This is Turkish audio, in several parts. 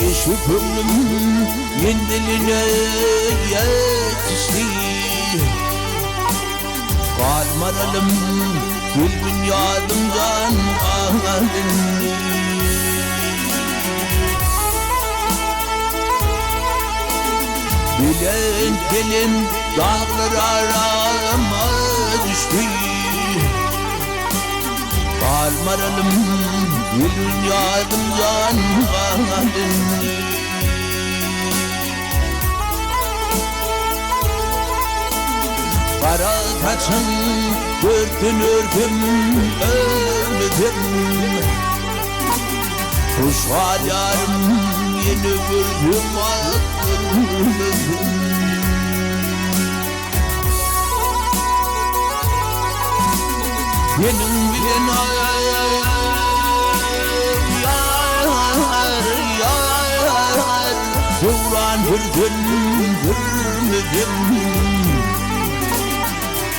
Yeşil ömrüm yendiline yetişti. Kalmaralım gülbün yadımdan ağladın. Bilen gelin dağlar arama düştü. Kalmaralım gülbün yadımdan ağladın. Kara taçın örtün ölmedim. Kuş var yarım yeni gördüm aklım. Benim bilen yar Devran bir gün görmedim.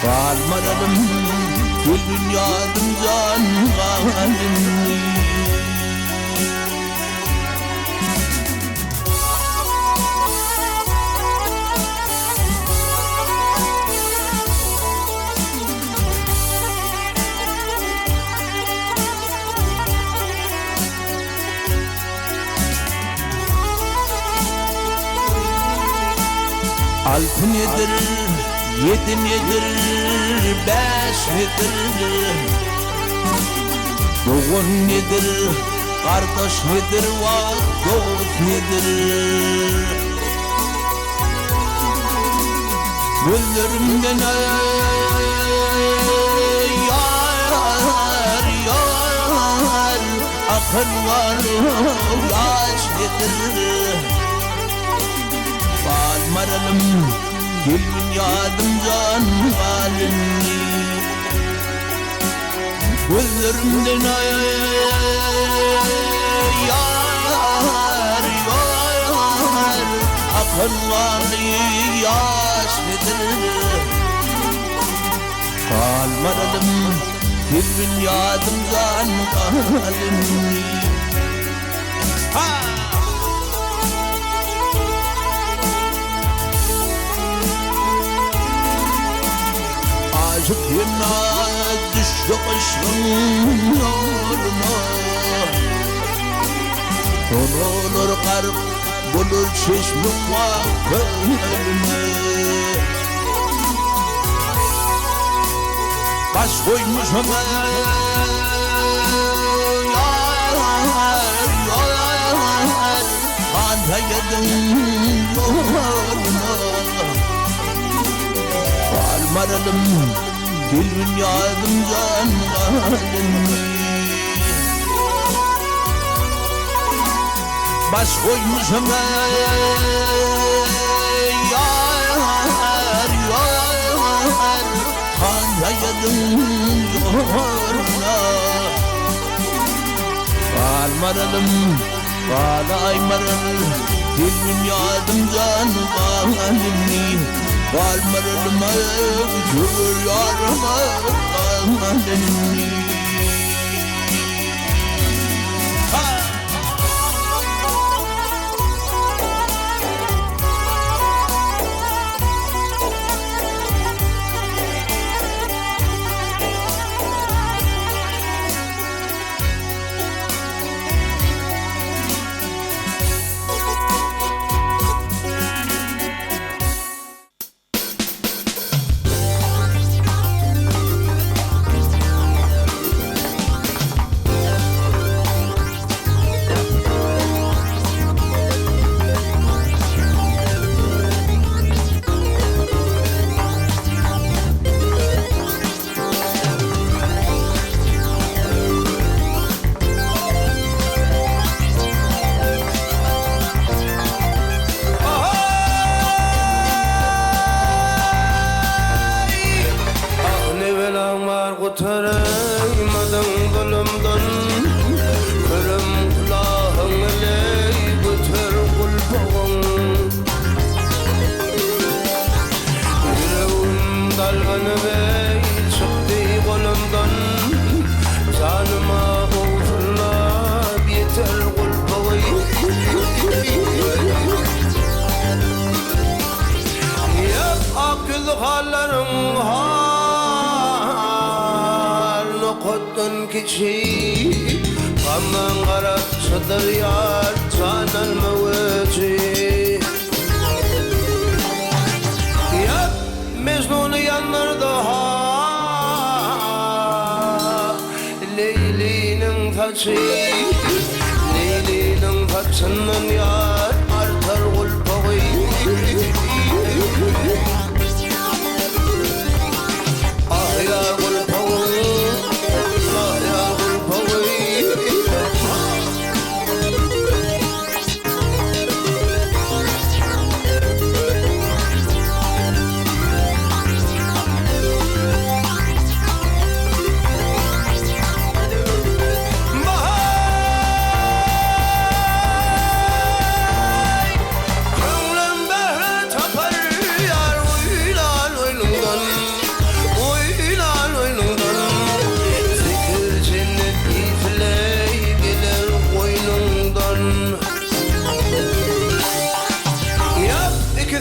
Kalmadım gül dünyadımdan kaldım. Altı nedir, yedi nedir, beş nedir? Doğun nedir, kardeş nedir, dost nedir? Güllerimden yar akın var, yaş nedir? Kalmaralım gülbün yadımdan halini. Gözlerimden yar akın var yaş nedir? Kalmaralım gülbün yadımdan halini. Aşık yine düştü kışın yoluna. Son olur karıp bulur çeşmim vakıflarını. Baş koymuşum yar Antalya'nın yoluna. Kalmaralım gülbün yadımdan halini. Baş koymuşum yar Antalya'nın yoluna. Kalmaralım kalaymaralım gülbün yadımdan halini. Kalmaralım gül yarıma kalmadın. Kurtaraymadım zulümden. Körüm kulağın eley götür kulpağın. Yüreğim dalgını bey çıktı kolumdan. Canıma uğurlar hallarım hal Nokotun kiçi Kamın qaraqçıdır yar Canan mevci Yap Mecnun'u yanlardı ha Leyli'nin taçı Leyli'nin taçının yar Artar kulpağı Ah ya kulpağı Ah ya kulpağı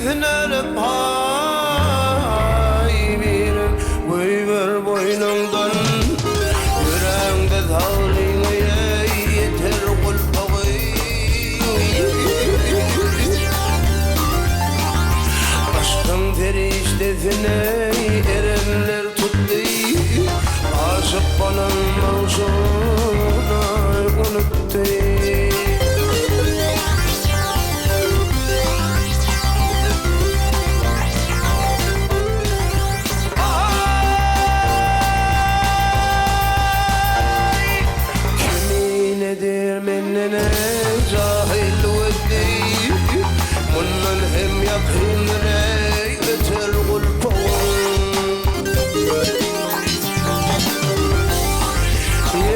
Hüner'e pay verin Koyver boynundan Yüreğinde dağlığına yeter kulpağı Aşkın feriştesine erenler tuttu Aşık bana mavzuna unuttu Cahil veddi Munnan hem yakın rey Öter kulpağın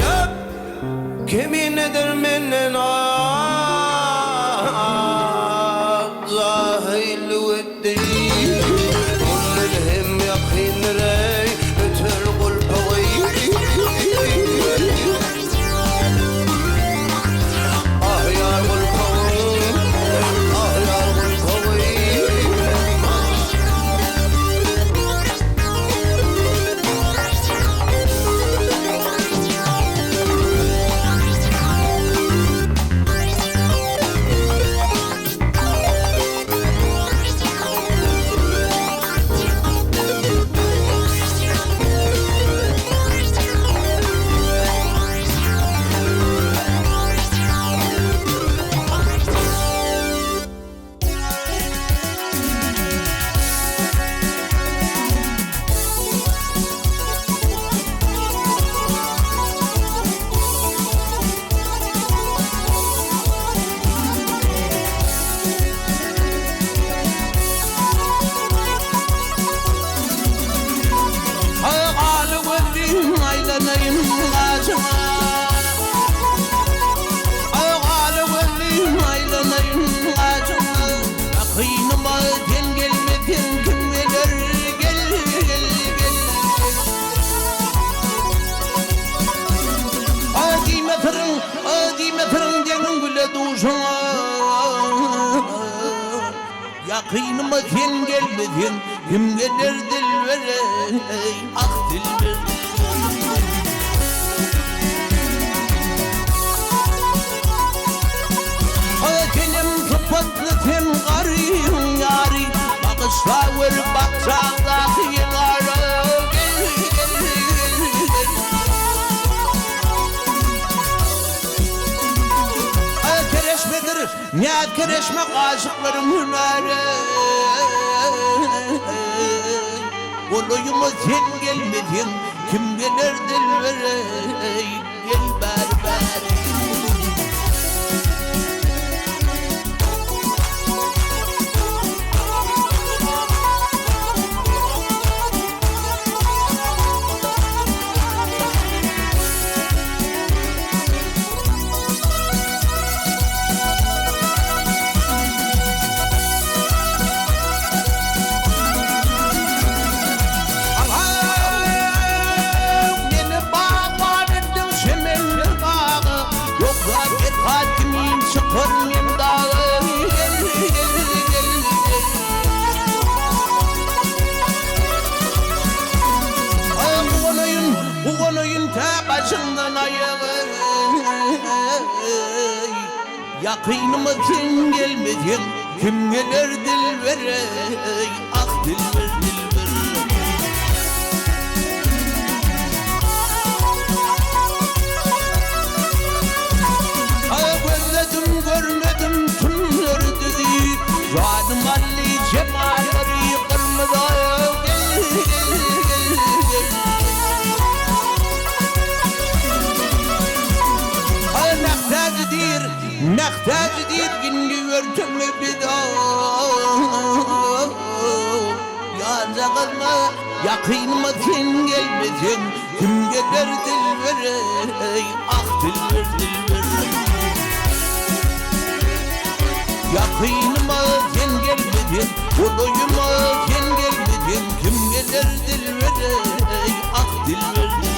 Yap Kimin eder menden Cahil veddi Munnan hem yakın rey Öter kulpağın Yakınıma sen gelmedin Kim gelir dilvere Ah dilber Tenim sıfatlı sen garıyım yari Bakışla ver bakçağdaki yıllara Gel Kereşmedir niyet kereşme aşıklarım hünere Olayıma sen gelmedin Kim gelir dilvere Gel berber Yakınıma sen gelmedin, kim gelir dilbere? Ah dilber dilber. Gözledim görmedim tümler dedi, canım Ali cemalleri kırmızı. Nektazidir gündü örtümü bir daha. Yanca kızma yakınıma sen gelmedin, kim gelir dilbere? Ah dilber dilber. Yakınıma sen gelmedin, olayıma sen gelmedin, kim gelir dilbere? Ah dilber dilber.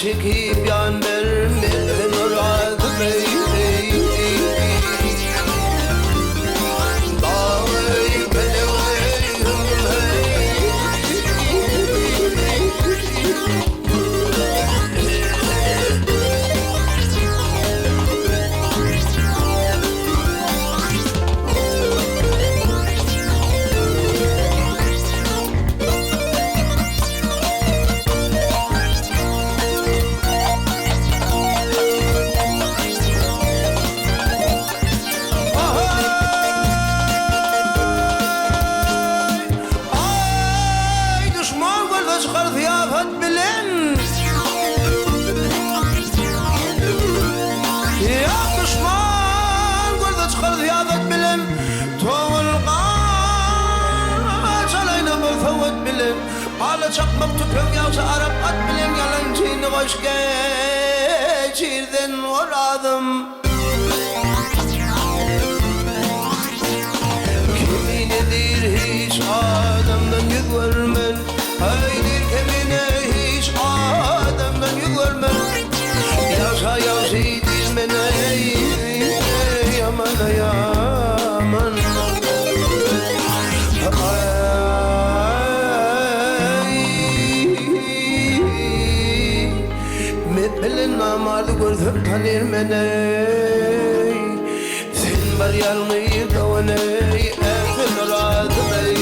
Çekip yan vermedim oradı bey. Dağıy beni hala çakmak tüpüm yavsa Arap at bilen yalancını hoş geçirdin oradım. Kiminidir hiç adamdan yüz görmen, haydir kimine hiç adamdan yüz görmen. Yavsa yavsi dizmene yaman yaman. Bilin namardı gördüm tanır mene. Sen var yalnıyı davane erken oradı bey.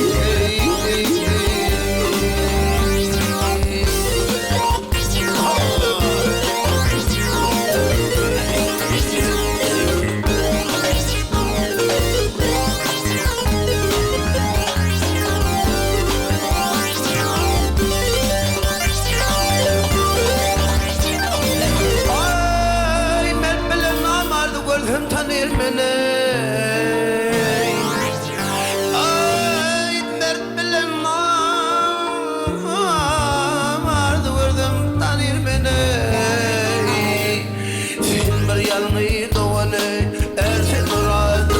tanır beni. Ay dert bilen vardı vurdum tanır beni. Sen bir yanı doğanı ersen duradı.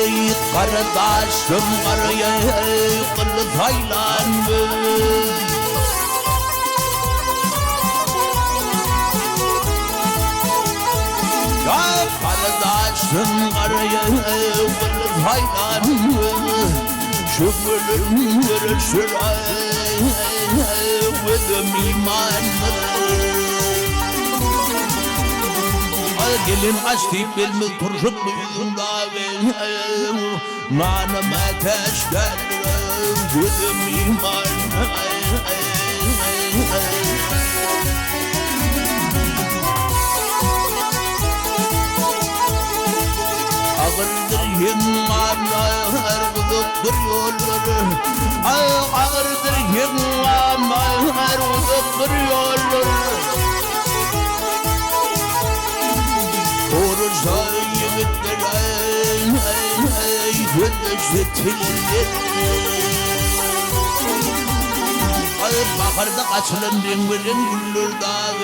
Ey kardeşim karıya kılıç haylandı. Ya kardeşim karıya kılıç haylandı. Şükürüm görüşür with imanlı. Gelin açtı belmi turşutluyum da nanım ateşler gözüm iman. Ağırdır yıllar uzakdır yolları. Ağırdır yıllar uzakdır yolları. Orada yiğitler gözettiler. Baharda açılan rengilen güller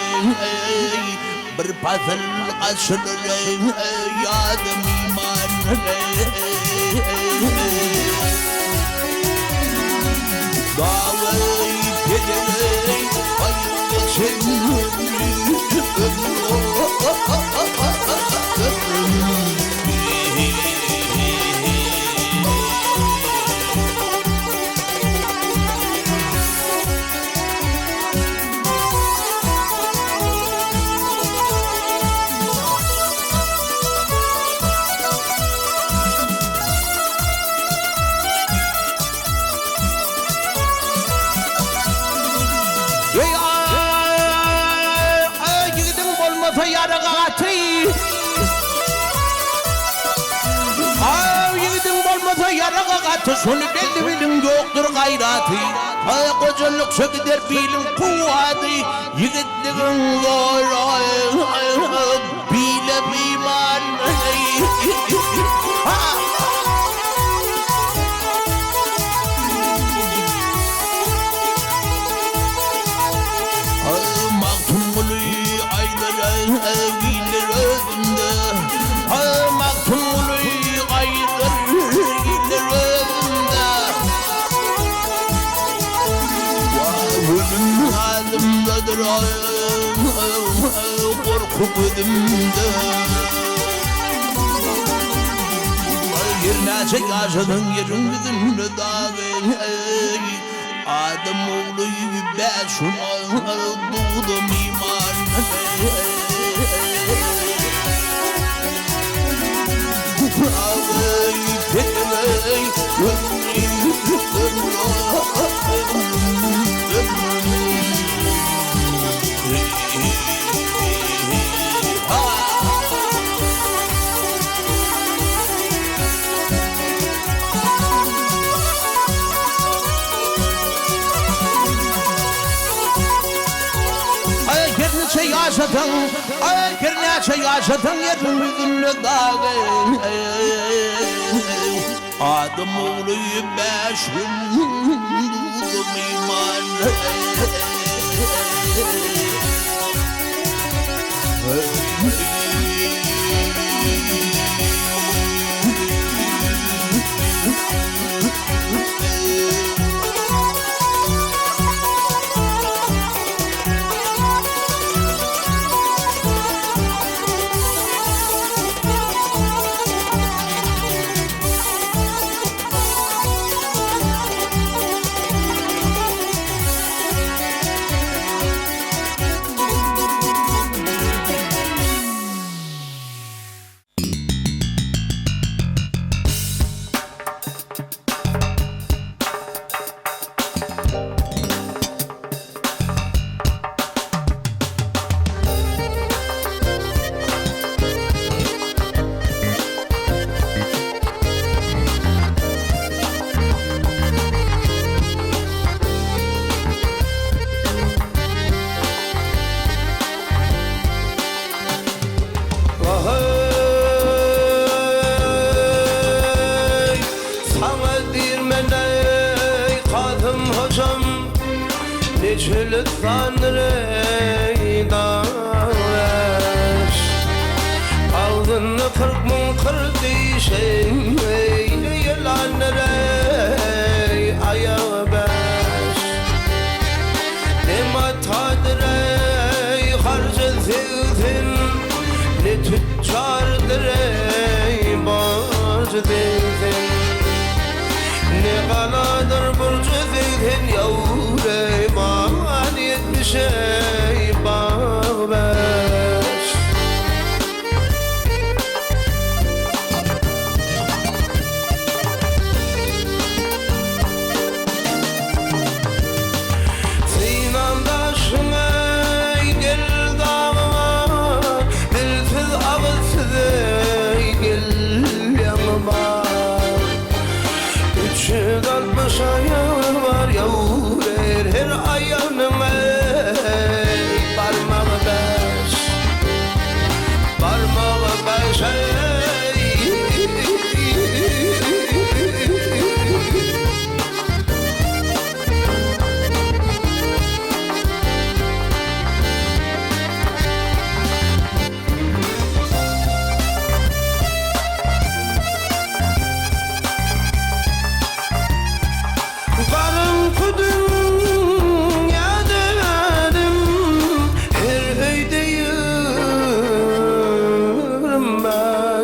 bir pasıl açılır yadım iman. Dağlar gider hayırlı senin. Yarıgatı yiğidin olmasa yarıgatı sonu belli bilin yoktur gayratı. Kocalık söküder bilin kuvvatı yiğitliğin zor bile iman. Gilir önünde maktulu aydır gilir önünde. Ölüm halimdedir korku gözümde. Yerine yaşadın yerin gözümde dağı. Adam oğlu gibi şuna doğdum iman. Yaşadın, gerçe yaşadın yerin yüzünü dağı. Adım oğlu beşim dudum iman. neçelik tanrı dağlar aldın 40 bin kırdıyşen yalanlara ayağı baş dema tadire harcı zevzin ne tüccardire borcu zevzin ne kanadır burcu zevzin yavre man yetmişe bağ baş Ayağı var yavrer her ayağına parmağı beş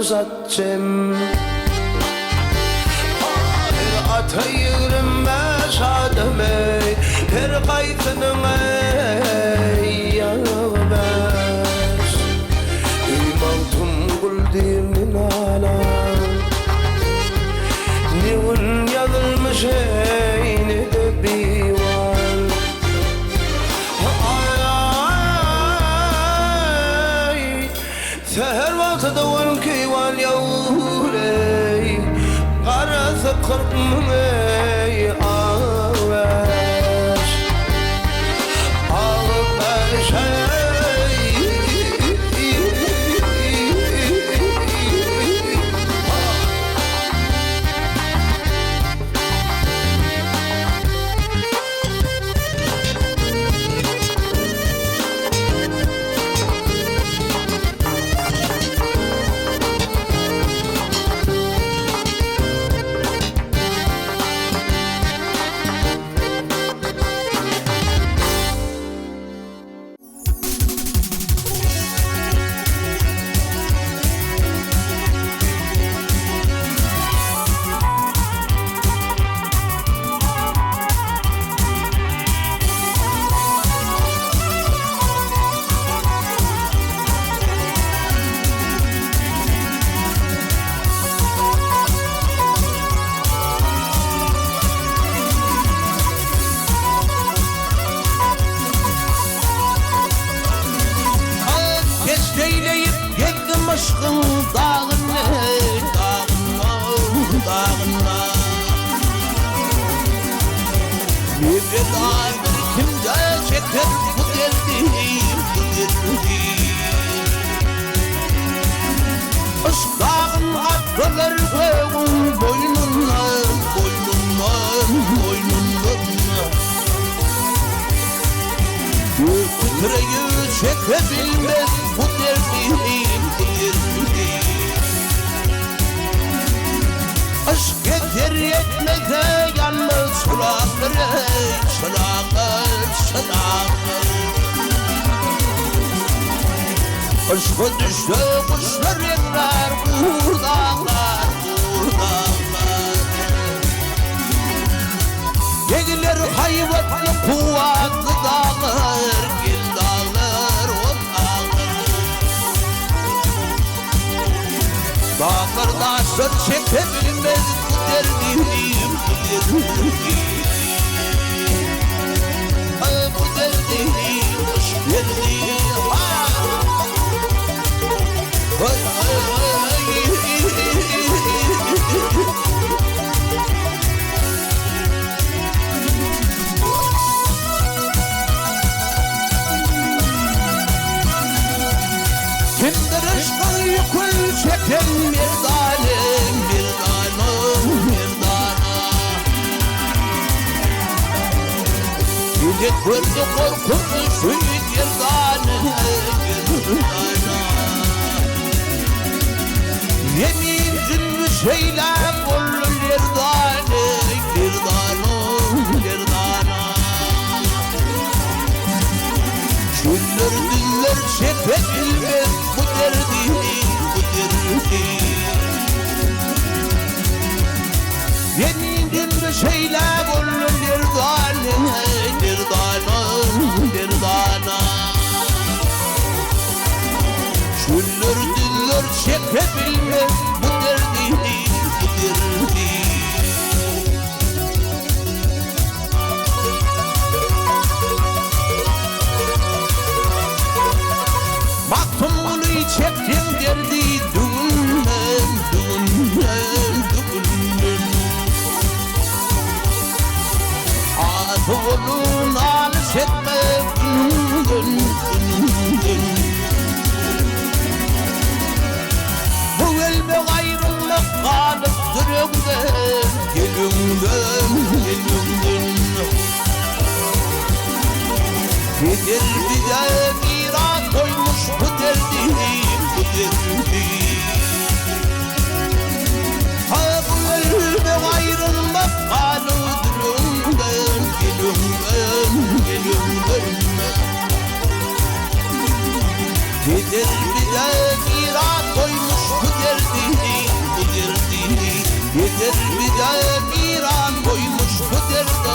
Zatçem her atayırım meşademe her kaytınıma yavaş İmantum guldimin ala Nivun yazılmış eyni de bivan Seher vakti wan kıyvan yavre Karası kırpmını ağaç Ağaç aşkın dağına, dağına, dağına Bir dağdır kimde çeker bu derdi, bu derdi Aşk dağın atılır koyun boynundan, boynundan, boynundan Titreyi çekebilmez bu derdi, bu derdi Aşk yeter yetmeze yanmaz çırağları, çırağlar, çırağlar Aşka düştü kuşlar ekler bu dağlar, bu dağlar Yegiler hayvatlı kuvvetli dağlar, gel dağlar, o dağlar Dağlarda söz çekebilmez bu derdi, bu derdi Bu derdi, aşk derdi Kimdir aşkın yükün çeken bir tanem, bir tanem, bir tanem Tek gördü korkunç şehit yerdanı Yemin zülmü şeyler bollu yerdanı Çöller diller çekilmez bu derdi Yemin zülmü şeyler bollu yerdanı Çöller diller çekebilmez bu derdi Baktım bunu çektim derdi düğünden Atı olun alış etme Bu elbe ayrılmak kalıp durumdan Gelümden Gider bize miras koymuş bu derdi Ha bu elbe ayrılmak kalıp durumdan Gelümden Gider bize miras koymuş bu derdi Gider bize miras koymuş bu derdi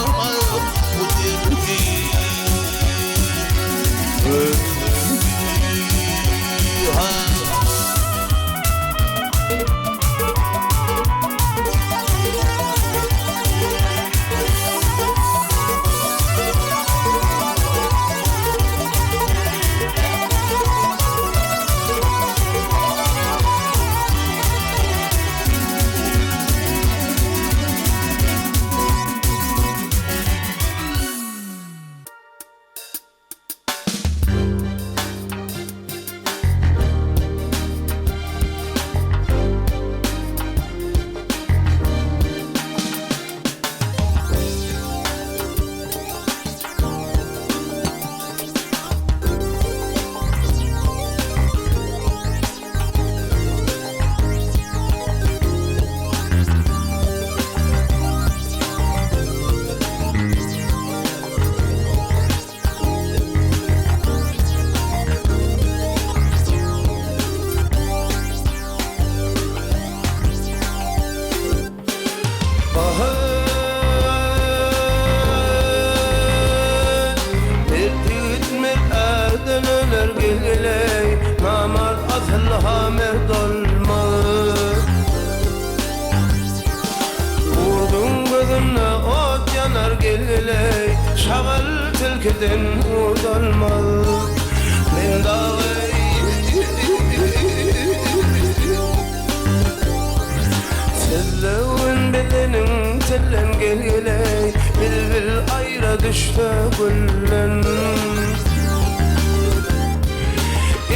Şagal tilkiden udalmaz Men dağı Tellevin bedenin tellen gelgiley Bilbil ayra düşte güllen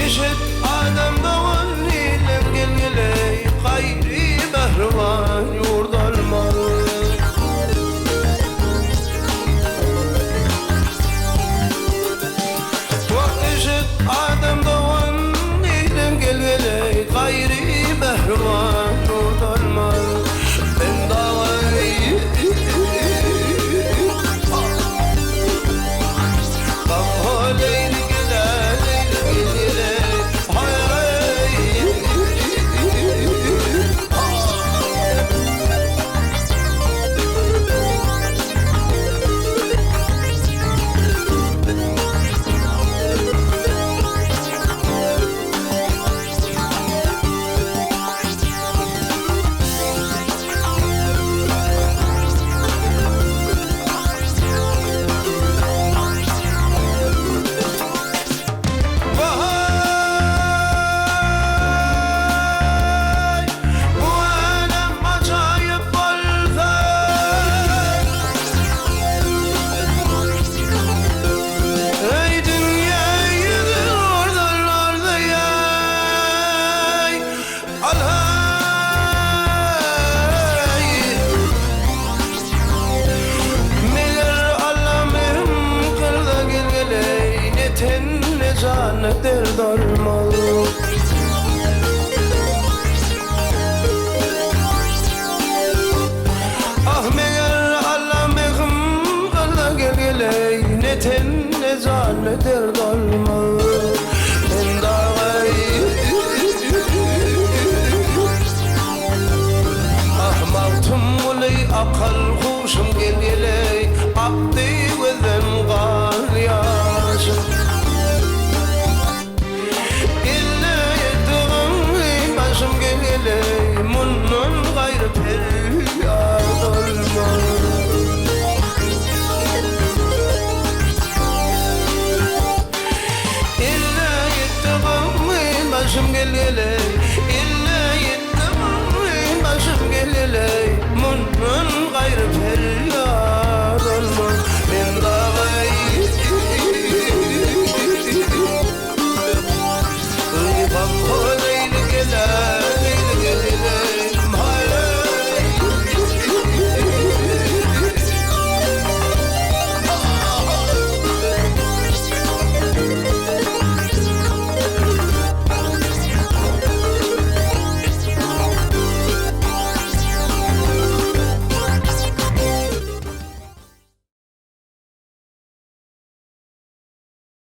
Eşit adam doğan ilen gelgiley Gayri behrivan yurdalmaz Adam doğan ilen gelgiley Gayri behrivan yurdalmaz Ben davayı Leyli gele derd olmaz. Ah meğer Allah mehim Allah gelgeley, ne ten ne zan ne derd olmaz. Ben dağay ahmaktım ulay akal huşum gelgeley, abdi vezem gal yaşım. İlle yettiğim başım gelgeley, munnun gayrı feryat olmaz. İlle yettiğim başım gelgeley,